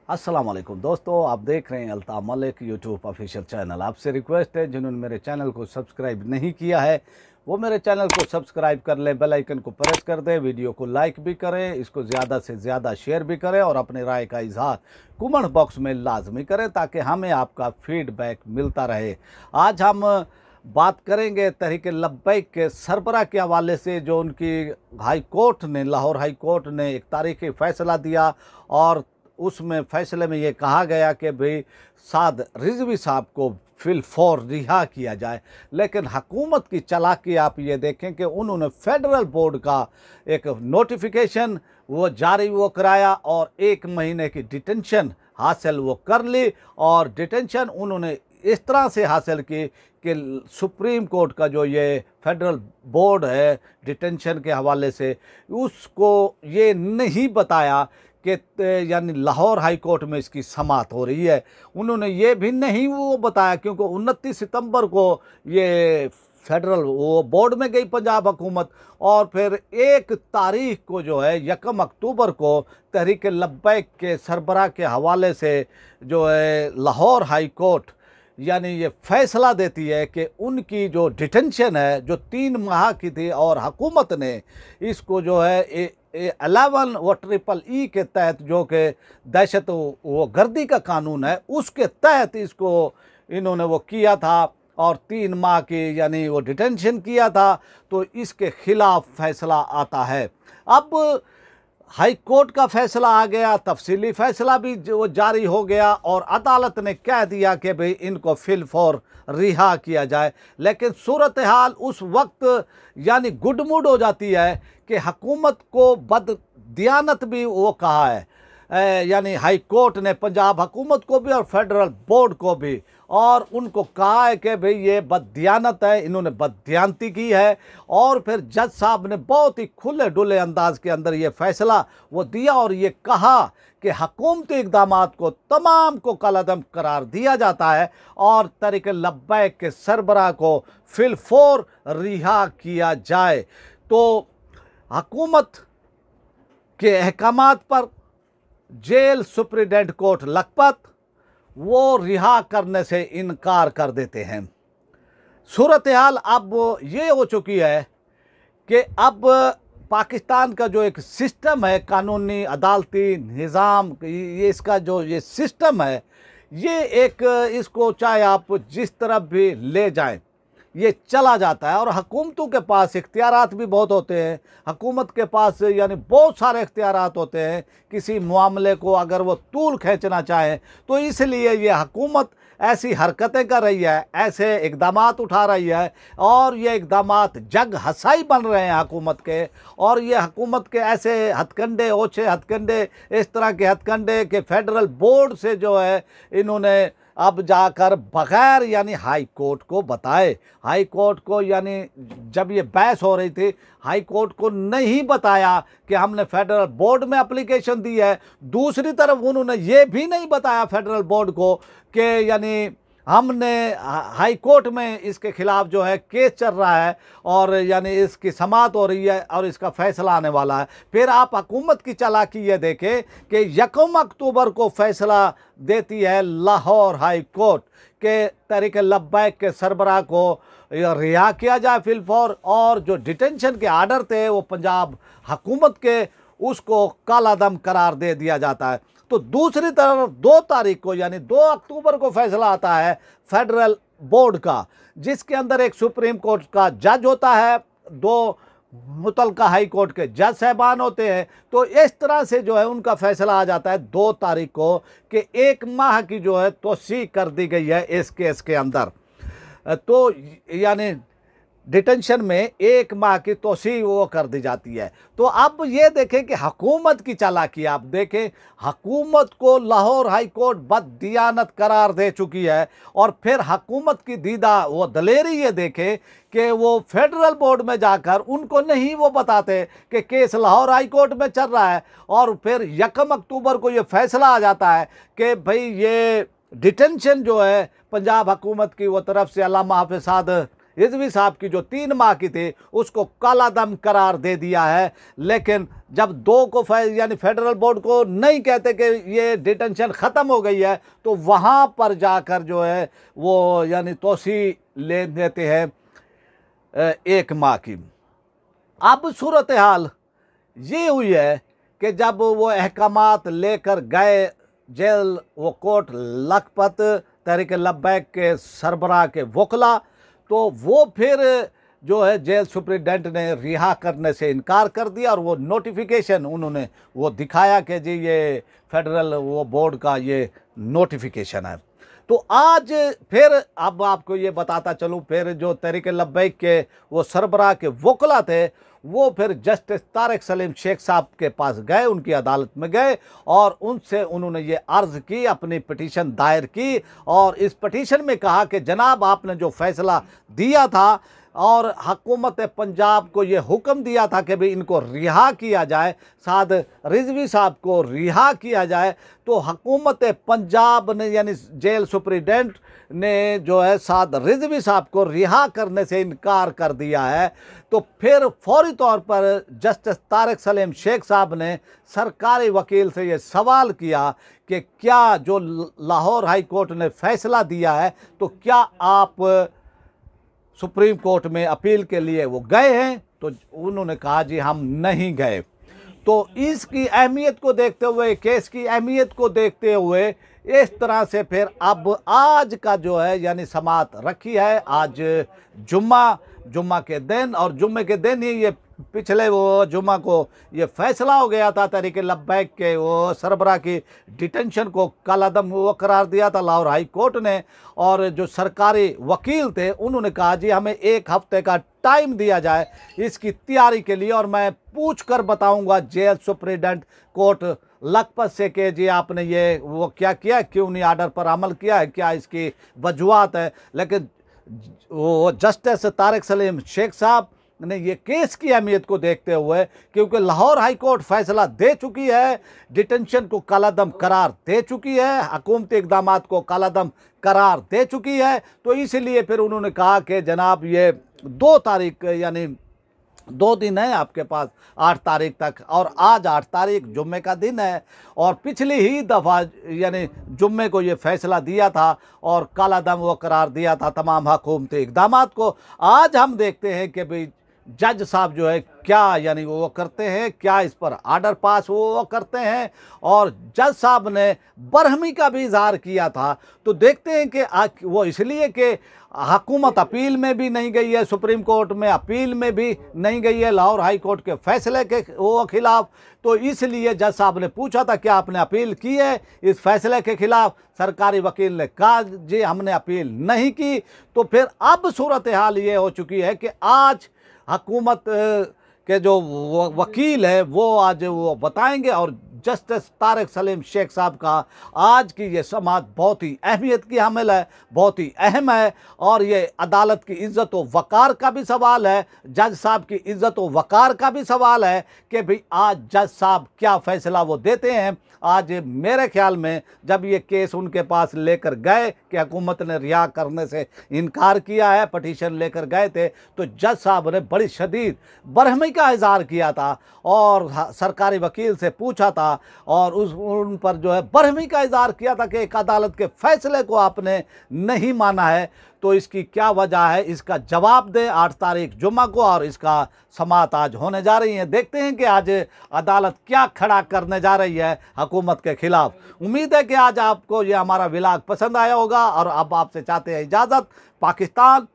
अस्सलाम वालेकुम दोस्तों, आप देख रहे हैं Altaf Malik YouTube official channel. आपसे रिक्वेस्ट है जिन्होंने मेरे चैनल को सब्सक्राइब नहीं किया है वो मेरे चैनल को सब्सक्राइब कर लें, बेल आइकन को प्रेस कर दें, वीडियो को लाइक भी करें, इसको ज़्यादा से ज़्यादा शेयर भी करें और अपनी राय का इजहार कमेंट बॉक्स में लाजमी करें ताकि हमें आपका फीडबैक मिलता रहे। आज हम बात करेंगे तहरीक लब्बैक के सरबराह के हवाले से, जो उनकी हाई कोर्ट ने, लाहौर हाई कोर्ट ने एक तारीखी फ़ैसला दिया और उसमें फ़ैसले में ये कहा गया कि भाई साद रिजवी साहब को फिलफौर रिहा किया जाए। लेकिन हुकूमत की चालाकी आप ये देखें कि उन्होंने फेडरल बोर्ड का एक नोटिफिकेशन वो जारी कराया और 1 महीने की डिटेंशन हासिल वो कर ली। और डिटेंशन उन्होंने इस तरह से हासिल की कि सुप्रीम कोर्ट का जो ये फेडरल बोर्ड है डिटेंशन के हवाले से, उसको ये नहीं बताया कि यानी लाहौर हाई कोर्ट में इसकी समाअत हो रही है। उन्होंने ये भी नहीं वो बताया क्योंकि 29 सितंबर को ये फेडरल वो बोर्ड में गई पंजाब हुकूमत और फिर 1 तारीख को जो है 1 अक्टूबर को तहरीक लब्बैक के सरबराह के हवाले से जो है लाहौर हाई कोर्ट यानी ये फ़ैसला देती है कि उनकी जो डिटेंशन है जो 3 माह की थी और हुकूमत ने इसको जो है 11 व EEE के तहत, जो कि दहशत वो गर्दी का कानून है, उसके तहत इसको इन्होंने वो किया था और 3 माह की यानी वो डिटेंशन किया था। तो इसके ख़िलाफ़ फ़ैसला आता है। अब हाई कोर्ट का फ़ैसला आ गया, तफसीली फ़ैसला भी जो जारी हो गया और अदालत ने कह दिया कि भाई इनको फिलफौर रिहा किया जाए। लेकिन सूरत हाल उस वक्त यानी गुडमुड हो जाती है कि हुकूमत को बददियानत भी वो कहा है, यानी हाई कोर्ट ने पंजाब हुकूमत को भी और फेडरल बोर्ड को भी, और उनको कहा है कि भाई ये बददियानत है, इन्होंने बददियानती की है। और फिर जज साहब ने बहुत ही खुले डुले अंदाज के अंदर ये फ़ैसला वो दिया और ये कहा कि हुकूमती इक़दाम को तमाम को कलअदम करार दिया जाता है और तहरीक लब्बैक के सरबराह को फिलफौर रिहा किया जाए। तो हुकूमत के अहकामात पर जेल सुप्रीडेंट कोर्ट लखपत वो रिहा करने से इनकार कर देते हैं। सूरत हाल अब ये हो चुकी है कि अब पाकिस्तान का जो एक सिस्टम है, कानूनी अदालती निज़ाम, ये इसका जो ये सिस्टम है, ये एक इसको चाहे आप जिस तरफ भी ले जाएं ये चला जाता है। और हुकूमतों के पास इख्तियारात भी बहुत होते हैं, हुकूमत के पास यानी बहुत सारे इख्तियारात होते हैं किसी मामले को अगर वो तूल खींचना चाहें। तो इसलिए ये हुकूमत ऐसी हरकतें कर रही है, ऐसे इक़दामात उठा रही है और ये इक़दामात जग हसाई बन रहे हैं हुकूमत के। और ये हुकूमत के ऐसे हथकंडे, ओछे हथकंडे, इस तरह के हथकंडे कि फेडरल बोर्ड से जो है इन्होंने अब जाकर बग़ैर यानी हाई कोर्ट को बताए, हाई कोर्ट को यानी जब ये बहस हो रही थी हाई कोर्ट को नहीं बताया कि हमने फेडरल बोर्ड में एप्लीकेशन दी है। दूसरी तरफ उन्होंने ये भी नहीं बताया फेडरल बोर्ड को कि यानी हमने हाई कोर्ट में इसके ख़िलाफ़ जो है केस चल रहा है और यानी इसकी समाअत हो रही है और इसका फ़ैसला आने वाला है। फिर आप हुकूमत की चालाकी ये देखें कि 1 अक्टूबर को फ़ैसला देती है लाहौर हाई कोर्ट के तहरीक लब्बैक के सरबराह को रिहा किया जाए फिलफौर, और जो डिटेंशन के आर्डर थे वो पंजाब हुकूमत के, उसको कालादम करार दे दिया जाता है। तो दूसरी तरफ 2 तारीख को यानी 2 अक्टूबर को फ़ैसला आता है फेडरल बोर्ड का, जिसके अंदर एक सुप्रीम कोर्ट का जज होता है, 2 मुतलका हाई कोर्ट के जज साहबान होते हैं। तो इस तरह से जो है उनका फ़ैसला आ जाता है 2 तारीख को कि 1 माह की जो है तोसी कर दी गई है इस केस के अंदर। तो यानी डिटेंशन में 1 माह की तोसी वो कर दी जाती है। तो अब ये देखें कि हुकूमत की चालाकी आप देखें, हुकूमत को लाहौर हाई कोर्ट बददियानत करार दे चुकी है और फिर हुकूमत की दीदा वो दलेरी ये देखें कि वो फेडरल बोर्ड में जाकर उनको नहीं वो बताते कि केस लाहौर हाई कोर्ट में चल रहा है। और फिर 1 अक्टूबर को ये फ़ैसला आ जाता है कि भाई ये डिटेंशन जो है पंजाब हुकूमत की वो तरफ से अल्लामा हाफिज़ साद रिजवी साहब की जो 3 माह की थी उसको कालादम करार दे दिया है। लेकिन जब 2 को यानी फेडरल बोर्ड को नहीं कहते कि ये डिटेंशन ख़त्म हो गई है, तो वहाँ पर जाकर जो है वो यानी तोसी ले देते हैं 1 माह की। अब सूरत हाल ये हुई है कि जब वो अहकामात लेकर गए जेल, वो कोर्ट लखपत तहरीक लब्बैक के सरबराह के वकला, तो वो फिर जो है जेल सुप्रिटेंडेंट ने रिहा करने से इनकार कर दिया और वो नोटिफिकेशन उन्होंने वो दिखाया कि जी ये फेडरल वो बोर्ड का ये नोटिफिकेशन है। तो आज फिर अब आपको ये बताता चलूँ, फिर जो तहरीक लब्बैक के वो सरबराह के वकला थे वो फिर जस्टिस तारिक सलीम शेख साहब के पास गए, उनकी अदालत में गए और उनसे उन्होंने ये अर्ज़ की, अपनी पिटीशन दायर की और इस पिटीशन में कहा कि जनाब आपने जो फैसला दिया था और हुकूमत पंजाब को ये हुक्म दिया था कि भाई इनको रिहा किया जाए, साद रिजवी साहब को रिहा किया जाए, तो हुकूमत पंजाब ने यानी जेल सुप्रिटेंडेंट ने जो है साद रिजवी साहब को रिहा करने से इनकार कर दिया है। तो फिर फौरी तौर पर जस्टिस तारिक सलीम शेख साहब ने सरकारी वकील से ये सवाल किया कि क्या जो लाहौर हाई कोर्ट ने फैसला दिया है तो क्या आप सुप्रीम कोर्ट में अपील के लिए वो गए हैं? तो उन्होंने कहा जी हम नहीं गए। तो इसकी अहमियत को देखते हुए, केस की अहमियत को देखते हुए इस तरह से फिर अब आज का जो है यानी समाअत रखी है। आज जुम्मा के दिन, और जुम्मे के दिन ही ये पिछले वो जुम्मा को ये फैसला हो गया था, तहरीक लब्बैक के वो सरबराह की डिटेंशन को कालादम वो करार दिया था लाहौर हाई कोर्ट ने। और जो सरकारी वकील थे उन्होंने कहा जी हमें 1 हफ्ते का टाइम दिया जाए इसकी तैयारी के लिए और मैं पूछ कर बताऊंगा जेल सुप्रिटेंडेंट कोर्ट लखपत से कि जी आपने ये वो क्या किया, क्यों नहीं आर्डर पर अमल किया है, क्या इसकी वजूहत है। लेकिन वो जस्टिस तारिक सलीम शेख साहब ने ये केस की अहमियत को देखते हुए, क्योंकि लाहौर हाई कोर्ट फैसला दे चुकी है, डिटेंशन को कालादम करार दे चुकी है, हुकूमती इक़दामात को कालादम करार दे चुकी है, तो इसलिए फिर उन्होंने कहा कि जनाब ये 2 तारीख यानी 2 दिन है आपके पास 8 तारीख तक, और आज 8 तारीख जुम्मे का दिन है और पिछली ही दफ़ा यानी जुम्मे को ये फैसला दिया था और कालादम वो करार दिया था तमाम हुकूमती इक़दामात को। आज हम देखते हैं कि भाई जज साहब जो है क्या यानी वो करते हैं, क्या इस पर आर्डर पास वो करते हैं। और जज साहब ने बरहमी का भी इजहार किया था। तो देखते हैं कि वो इसलिए कि हुकूमत अपील में भी नहीं गई है, सुप्रीम कोर्ट में अपील में भी नहीं गई है लाहौर हाई कोर्ट के फैसले के वो खिलाफ, तो इसलिए जज साहब ने पूछा था क्या आपने अपील की है इस फैसले के खिलाफ। सरकारी वकील ने कहा जी हमने अपील नहीं की। तो फिर अब सूरत हाल ये हो चुकी है कि आज हुकूमत के जो वकील है वो आज वो बताएंगे और जस्टिस तारिक सलीम शेख साहब का आज की ये समाअत बहुत ही अहमियत की हामिल है, बहुत ही अहम है और ये अदालत की इज़्ज़त व वक़ार का भी सवाल है, जज साहब की इज़्ज़त व वक़ार का भी सवाल है कि भाई आज जज साहब क्या फ़ैसला वो देते हैं। आज मेरे ख्याल में जब ये केस उनके पास लेकर गए कि हुकूमत ने रिहा करने से इनकार किया है, पटिशन लेकर गए थे, तो जज साहब ने बड़ी शदीद बरहमी का इज़हार किया था और सरकारी वकील से पूछा था और उन पर जो है बरहमी का इज़हार किया था कि एक अदालत के फैसले को आपने नहीं माना है, तो इसकी क्या वजह है, इसका जवाब दें 8 तारीख जुम्मा को। और इसका समाअत आज होने जा रही है। देखते हैं कि आज अदालत क्या खड़ा करने जा रही है हुकूमत के खिलाफ। उम्मीद है कि आज आपको ये हमारा व्लॉग पसंद आया होगा और अब आपसे चाहते हैं इजाज़त। पाकिस्तान